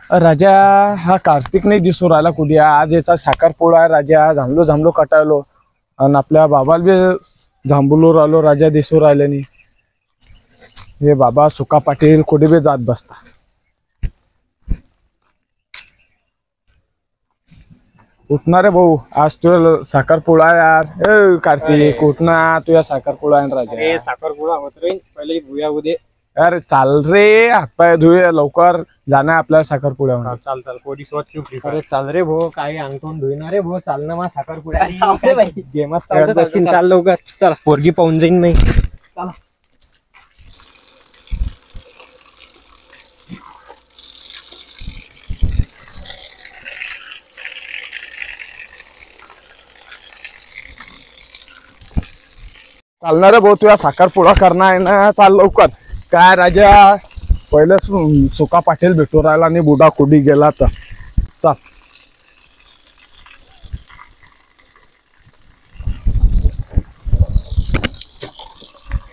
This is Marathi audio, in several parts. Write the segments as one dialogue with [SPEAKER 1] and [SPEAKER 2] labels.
[SPEAKER 1] राजा हा कार्तिक नाही दिसू राहिला कुठे. आज याचा साखरपुडा आहे. राजा झांबलो झांबलो कटायलो आणि आपल्या बाबाला बी झांबलो राहिलो. राजा दिसू राहिले नाही. हे बाबा सुका पाटील कुठे बी जात बसता. उठणार रे भाऊ, आज तुझा साखरपुडा यार. ए कार्तिक उठना, तुझा साखरपुडा आहे राजा.
[SPEAKER 2] साखरपुडा होत रे, पहिले भुया उदे.
[SPEAKER 1] अरे चाल रे, हातपाय धुये लवकर जाणार आपल्याला साखरपुड्यावर.
[SPEAKER 2] चाल चाल पोरी स्वच्छ. अरे चाल रे भाऊ, काही अंगठून धुईना रे भाऊ. चाल ना मग साखरपुड्या गेमच चाल लवकर. चला पोरगी पाहून जाईन नाही. चला
[SPEAKER 1] चालणार भाऊ, तुझा साखरपुडा करणार आहे ना. चाल लवकर. काय राजा पहिले सुका पाटील भेटू राहिला आणि बुडा कुडी गेला तर चाल.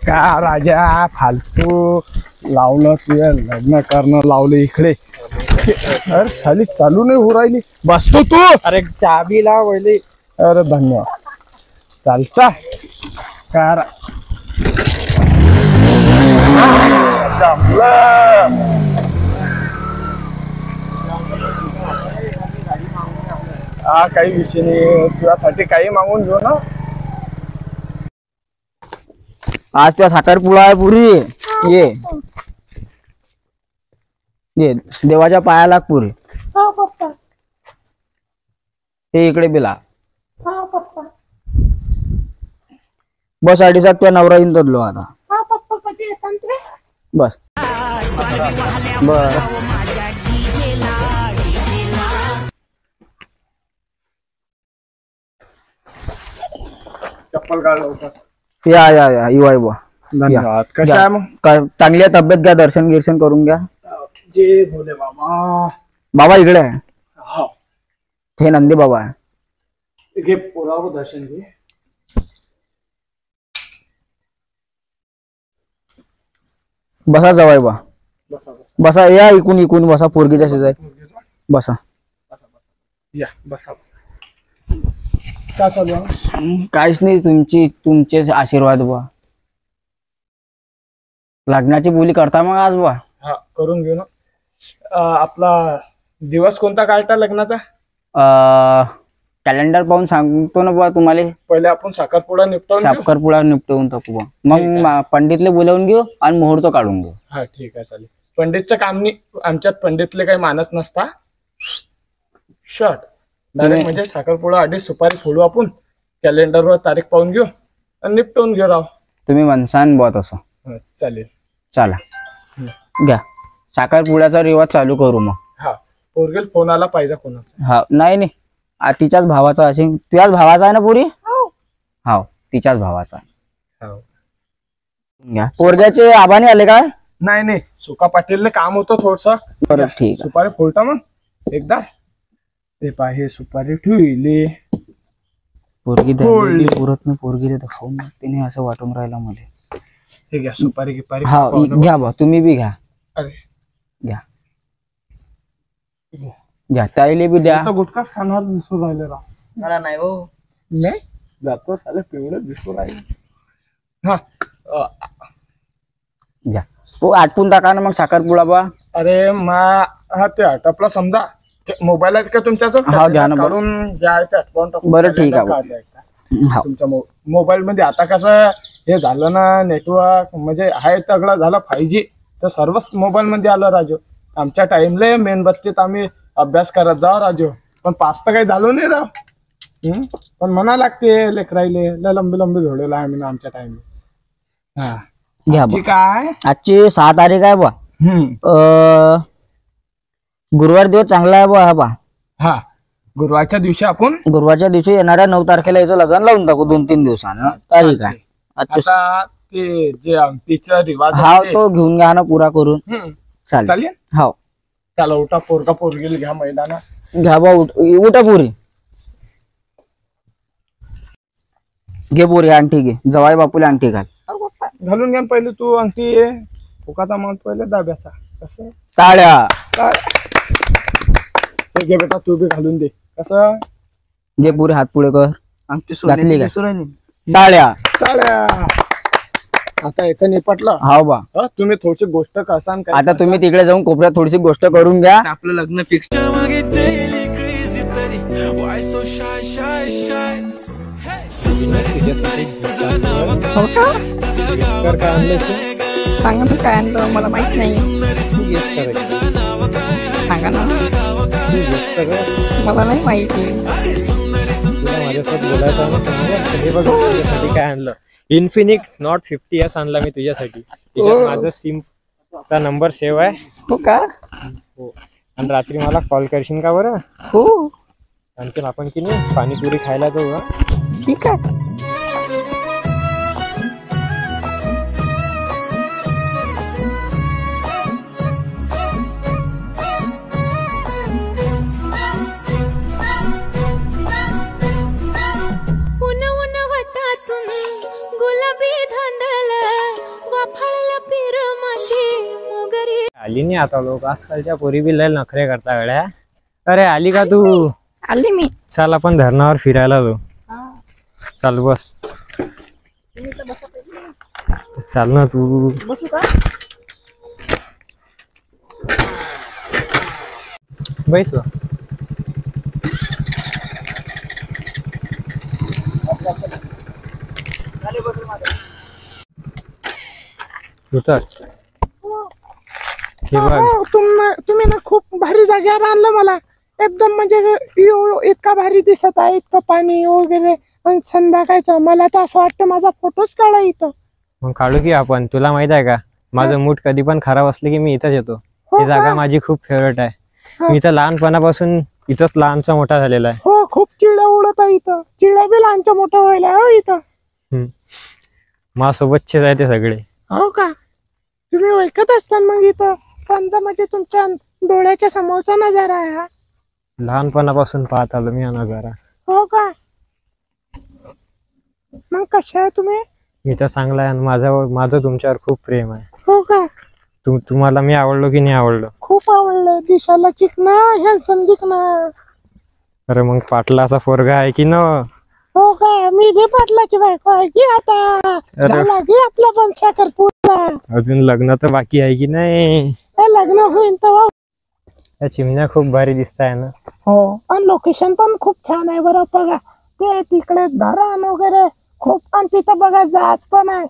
[SPEAKER 1] का राजा फालतू लावलं, तुझ्या लग्न करणं लावलं इकडे. अरे साली चालू नाही हो राहिली. बसतो तू.
[SPEAKER 2] अरे चाबी लाव पहिले.
[SPEAKER 1] अरे धन्यवाद. चालता काय हा काही विषय नाही. तुझ्यासाठी काही मागून घेऊ ना.
[SPEAKER 3] आज त्या साखरपुडा आहे पुरी. ये ये देवाच्या पायाला पुरी. हे इकडे बिला बस. अडीचा तुझ्या नवरा येऊन धरलो आता. बस बर.
[SPEAKER 1] चप्पल काढ लवकर.
[SPEAKER 3] या या या युवाई बुवा.
[SPEAKER 1] धन्यवाद. कशा आहे मग?
[SPEAKER 3] चांगली आहे तब्येत. घ्या दर्शन गिर्शन करून घ्या.
[SPEAKER 1] जय भोले बाबा.
[SPEAKER 3] बाबा इकडे आहे.
[SPEAKER 1] हा
[SPEAKER 3] हे नंदी बाबा आहे.
[SPEAKER 1] घे पोरावं दर्शन घे.
[SPEAKER 3] बसा जवाई बा.
[SPEAKER 1] बसा बसा
[SPEAKER 3] बसा. या इकून इकून बसा. पोरगीच्या शेजारी बसा.
[SPEAKER 1] या बसा. काय चालू आहे?
[SPEAKER 3] काहीच नाही. तुमचे आशीर्वाद बा. लग्नाची बोली करता मग आज बा.
[SPEAKER 1] हा करून घेऊ ना. आपला दिवस कोणता काढता लग्नाचा?
[SPEAKER 3] कॅलेंडर पाहून सांगतो ना बा तुम्हाला.
[SPEAKER 1] पहिले आपण साखरपुडा निपटवून घेऊ.
[SPEAKER 3] साखरपुडा निपटवून टाकू बा. मग पंडितले बोलावून घेऊ आणि मुहूर्त काढून घेऊ.
[SPEAKER 1] हा ठीक आहे चालेल. पंडितचं काम नाही. आमच्यात पंडितले काही मानत नसता. शॉर्ट डायरेक्ट म्हणजे साखरपुडा आधी सुपारी फोडू आपण. कॅलेंडरवर तारीख पाहून घेऊ आणि निपटवून घेऊ राव.
[SPEAKER 3] तुम्ही म्हणसान बा तसं.
[SPEAKER 1] चालेल.
[SPEAKER 3] चला घ्या. साखरपुड्याचा रिवाज चालू करू मग.
[SPEAKER 1] हा पोरगेल फोन आला पाहिजे कोणाचा.
[SPEAKER 3] हा नाही नाही. तिच्याच भावाचा असेल. तुझ्याच भावाचा आहे ना पुरी? हा तिच्याच भावाचा आहे. घ्या. पोरग्याचे आबाने आले काय?
[SPEAKER 1] नाही नाही. सुका पाटीलने काम होतं थोडस.
[SPEAKER 3] बरं ठीक आहे.
[SPEAKER 1] सुपारी फोडता मग एकदा. ते पाहे सुपारी ठेवली.
[SPEAKER 3] पोरगी पुरत नाही. पोरगी खाऊन तिने असं वाटून राहिलं मला.
[SPEAKER 1] हे घ्या सुपारी गिपारी.
[SPEAKER 3] हा घ्या बा. तुम्ही बी घ्या.
[SPEAKER 1] अरे
[SPEAKER 3] घ्या घ्या. ताईले बी द्या.
[SPEAKER 1] गुटखा खाणार दिसू राहिले राव.
[SPEAKER 3] मला नाही हो.
[SPEAKER 1] नाही जातो साले पिवळं दिसू राहिले. हा
[SPEAKER 3] घ्या. तो आटपून टाका ना मग साखरपुडा बा.
[SPEAKER 1] अरे हा ते आटपला समजा. मोबाईल आहे का तुमच्या?
[SPEAKER 3] हा घ्या ना.
[SPEAKER 1] काढून घ्या ते आटवून टाकून.
[SPEAKER 3] बरं ठीक आहे.
[SPEAKER 1] तुमच्या मोबाईल मध्ये आता कसं हे झालं ना नेटवर्क म्हणजे आहे तगडा झाला 5G. तर सर्वच मोबाईल मध्ये आलं राजू. आमच्या टाइमले मेणबत्तीत आम्ही अभ्यास करत जाऊ राजू. पण पास तर काही झालो नाही राव. पण म्हणा लागते लेकराईले लय लंबी लंबी झोडेला आम्ही ना आमच्या टाइमले. हा
[SPEAKER 3] घ्या
[SPEAKER 1] आजची काय?
[SPEAKER 3] आजची 6 तारीख आहे बा. गुरुवार दिवस चांगला आहे बा. हा बा.
[SPEAKER 1] हा गुरुवारच्या दिवशी आपण
[SPEAKER 3] गुरुवारच्या दिवशी येणाऱ्या 9 तारखेला याचं लग्न लावून टाकू. 2-3 दिवसानं तारीख आहे.
[SPEAKER 1] आता ते जे अंगठीचा रिवाज
[SPEAKER 3] हा तो घेऊन घ्या ना पुरा करून. चालेल.
[SPEAKER 1] चालेल.
[SPEAKER 3] हो
[SPEAKER 1] त्याला उठा. पोरगा पोरगीला घ्या मैदानात.
[SPEAKER 3] घ्या बा. उठा पुरी. घे पोरी अंगठी घे. जवाई बापूला अंगठी घाल.
[SPEAKER 1] घालून घ्या पहिले तू अंगठी. फुकाचा मग पहिले दाब्याचा. कसं
[SPEAKER 3] टाळ्या.
[SPEAKER 1] हे घे बेटा, तू बी घालून दे. कसं
[SPEAKER 3] जे पुरे हात पुढे कर.
[SPEAKER 4] आमची
[SPEAKER 3] घातली का?
[SPEAKER 4] सोन्याची
[SPEAKER 3] टाळ्या.
[SPEAKER 1] टाळ्या. आता याचं निपटलं.
[SPEAKER 3] हाव बा.
[SPEAKER 1] तुम्ही थोडीशी गोष्ट करसान काय?
[SPEAKER 3] आता तुम्ही तिकडे जाऊन कोपऱ्यात थोडीशी गोष्ट करून घ्या.
[SPEAKER 4] आपलं लग्न फिक्स.
[SPEAKER 5] सांगा ना काय आणलं, मला माहित नाही. सांगा ना, मला नाही माहिती.
[SPEAKER 2] माझ्यासोबत बोलायचं हे बघ तुझ्यासाठी काय आणलं. इन्फिनिक्स नॉट 50s आणला मी तुझ्यासाठी. त्याच्यात माझं सिमचा नंबर सेव्ह आहे.
[SPEAKER 5] हो का?
[SPEAKER 2] हो. आणि रात्री मला कॉल करशील का बरं?
[SPEAKER 5] हो
[SPEAKER 2] आणखी आपण की नाही पाणीपुरी खायला जाऊ.
[SPEAKER 5] ठीक आहे.
[SPEAKER 2] आली नाही आता लोक आजकालच्या पोरी बी लय नखरे करता गड्या. अरे आली का तू?
[SPEAKER 5] आली मी.
[SPEAKER 2] चल आपण धरणावर फिरायला जाऊ. चाल बस. चाल ना तू. बैस. उतर. हे बघ
[SPEAKER 5] तुम्ही ना खूप भारी जागेवर आणलं मला. एकदम म्हणजे इतका भारी दिसत आहे, इतकं पाणी वगैरे. पण संध्याकाळचं मला तर असं वाटतं माझा फोटोच काढा इथं.
[SPEAKER 2] मग काढू की आपण. तुला माहित आहे का माझं मूड कधी पण खराब असलं की मी इथंच येतो.
[SPEAKER 5] हो
[SPEAKER 2] ही जागा
[SPEAKER 5] का?
[SPEAKER 2] माझी खूप फेवरेट आहे. मी तर लहानपणापासून इथंच लहानचा मोठा झालेला आहे.
[SPEAKER 5] हो, खूप चिड्या उडत आहे इथं. चिड्या बी लहानच्या मोठं व्हायला हो इथं.
[SPEAKER 2] माझ्यासोबतचेच आहे ते सगळे.
[SPEAKER 5] हो का? तुम्ही ऐकत असता मग इथं. पण म्हणजे तुमच्या डोळ्याच्या समोरचा नजारा आहे हा.
[SPEAKER 2] लहानपणापासून पाहत आलो मी हा नजारा.
[SPEAKER 5] हो का? मग कशा आहे तुम्ही?
[SPEAKER 2] मी तर चांगला आहे आणि माझं तुमच्यावर खूप प्रेम आहे.
[SPEAKER 5] हो का?
[SPEAKER 2] तुम्हाला मी आवडलो की नाही आवडलो?
[SPEAKER 5] खूप आवडलं. दिसायला चिकना, हॅन्डसम दिखना.
[SPEAKER 2] अरे मग पाटलाचा पोरगा आहे की न?
[SPEAKER 5] हो का? मी बी पाटलाची बायको आहे की आता. झाला की आपला पण साखरपुडा.
[SPEAKER 2] अजून लग्न तर बाकी आहे की नाही?
[SPEAKER 5] लग्न होईल तेव्हा.
[SPEAKER 2] या चिमण्या खूप भारी दिसत आहे ना.
[SPEAKER 5] हो, आणि लोकेशन पण खूप छान आहे बरं. बघा ते तिकडे धरण वगैरे खूप. आणि तिथं बघा जहाज पण आहे.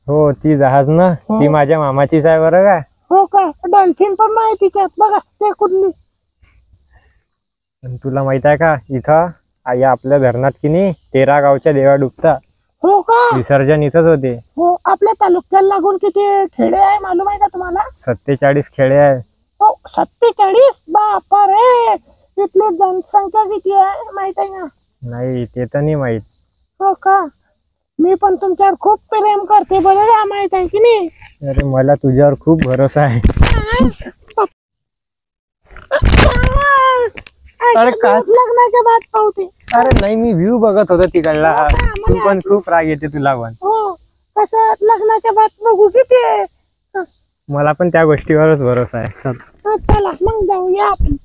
[SPEAKER 2] हो, ती जहाज ना, ती माझ्या मामाचीच आहे बरं का.
[SPEAKER 5] हो का? डॉल्फिन पण आहे तिच्यात. बघा ते कुठली.
[SPEAKER 2] तुला माहित आहे का इथं या आपल्या धरणात की नाही 13 गावच्या देवा डुबता.
[SPEAKER 5] हो का?
[SPEAKER 2] विसर्जन इथंच होते.
[SPEAKER 5] हो, आपल्या तालुक्याला लागून किती खेडे आहे मालूम आहे का तुम्हाला?
[SPEAKER 2] 47 खेडे आहे.
[SPEAKER 5] हो, 47. बापरे, इथली जनसंख्या किती आहे माहित आहे का?
[SPEAKER 2] नाही ते तर नाही माहित.
[SPEAKER 5] हो का? मी पण तुमच्यावर खूप प्रेम करते बरं का, माहित आहे की नाही?
[SPEAKER 2] अरे मला तुझ्यावर खूप भरोसा आहे. अरे का?
[SPEAKER 5] लग्नाच्या बाद पावते.
[SPEAKER 2] अरे नाही, मी व्ह्यू बघत होतो तिकडला. तू पण खूप राग येते तुला पण.
[SPEAKER 5] हो, कसं लग्नाच्या बाद बघू किती आहे.
[SPEAKER 2] मला पण त्या गोष्टीवरच भरोसा आहे. चल
[SPEAKER 5] चला मग जाऊया आपण.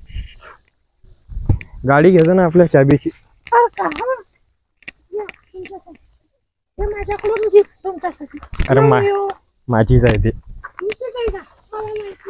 [SPEAKER 2] गाडी घेतो ना आपल्या चाबीची.
[SPEAKER 5] हो का? हा. या, तुमच्यासाठी. हे माझ्याकडून गिफ्ट तुमच्यासाठी.
[SPEAKER 2] अरे
[SPEAKER 5] येऊ.
[SPEAKER 2] माझीच आहे ते.
[SPEAKER 5] तुमचं काही का? मला माहिती.